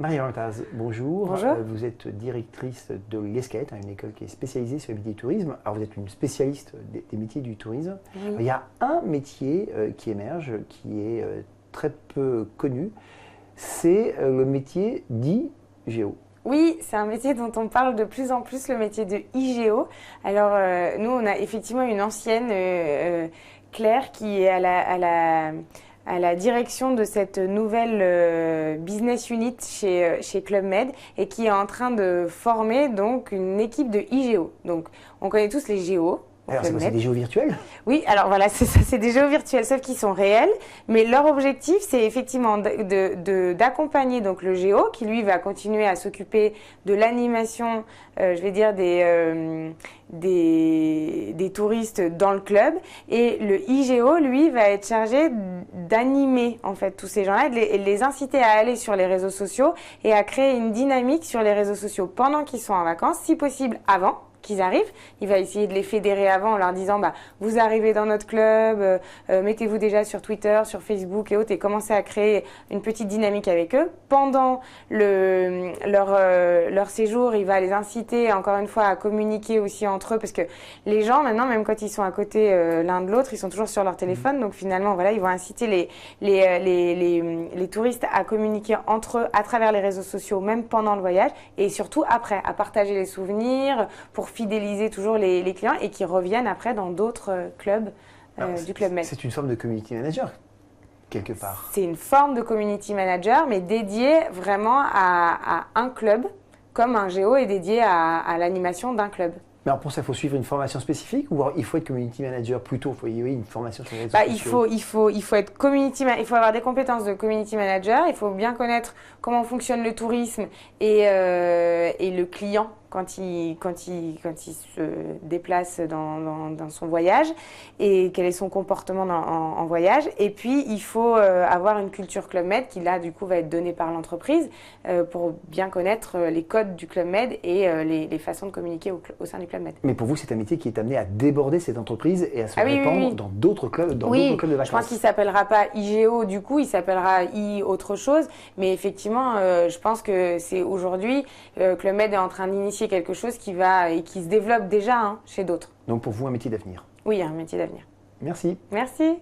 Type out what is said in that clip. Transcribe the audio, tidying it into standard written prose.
Marie-Laure Taz, bonjour. Bonjour. Vous êtes directrice de l'ESCAET, une école qui est spécialisée sur les métiers du tourisme. Alors vous êtes une spécialiste des métiers du tourisme. Oui. Il y a un métier qui émerge, qui est très peu connu, c'est le métier d'IGO. Oui, c'est un métier dont on parle de plus en plus, le métier de IGO. Alors, nous, on a effectivement une ancienne, Claire, qui est à la direction de cette nouvelle business unit chez Club Med et qui est en train de former donc une équipe de IGO. Donc, on connaît tous les GO. Alors c'est quoi, c'est des géos virtuels? Oui, alors voilà, c'est ça, c'est des géos virtuels, sauf qu'ils sont réels. Mais leur objectif, c'est effectivement d'accompagner donc le géo, qui lui va continuer à s'occuper de l'animation, je vais dire des touristes dans le club. Et le IGO, lui, va être chargé d'animer en fait tous ces gens-là, et de les inciter à aller sur les réseaux sociaux et à créer une dynamique sur les réseaux sociaux pendant qu'ils sont en vacances, si possible avant qu'ils arrivent. Il va essayer de les fédérer avant en leur disant vous arrivez dans notre club, mettez-vous déjà sur Twitter, sur Facebook et autres, et commencez à créer une petite dynamique avec eux. Pendant leur séjour, il va les inciter encore une fois à communiquer aussi entre eux, parce que les gens maintenant, même quand ils sont à côté l'un de l'autre, ils sont toujours sur leur téléphone. Donc finalement voilà, ils vont inciter les touristes à communiquer entre eux à travers les réseaux sociaux, même pendant le voyage, et surtout après, à partager les souvenirs pour fidéliser toujours les clients et qui reviennent après dans d'autres clubs du Club Med. C'est une forme de community manager, quelque part. C'est une forme de community manager, mais dédiée vraiment à un club, comme un géo est dédié à l'animation d'un club. Mais alors pour ça, il faut suivre une formation spécifique ou il faut être community manager plutôt? Il faut une formation sur les réseaux sociaux. Il faut être il faut avoir des compétences de community manager, il faut bien connaître comment fonctionne le tourisme et le client quand il se déplace dans son voyage, et quel est son comportement en voyage. Et puis, il faut avoir une culture Club Med qui, là, du coup, va être donnée par l'entreprise pour bien connaître les codes du Club Med et les façons de communiquer au sein du Club Med. Mais pour vous, c'est un métier qui est amené à déborder cette entreprise et à se répandre dans d'autres clubs, d'autres clubs de vacances. Je pense qu'il ne s'appellera pas IGO, du coup, il s'appellera autre chose. Mais effectivement, je pense que c'est aujourd'hui, Club Med est en train d'initier quelque chose qui se développe déjà chez d'autres. Donc pour vous, un métier d'avenir. Oui, un métier d'avenir. Merci. Merci.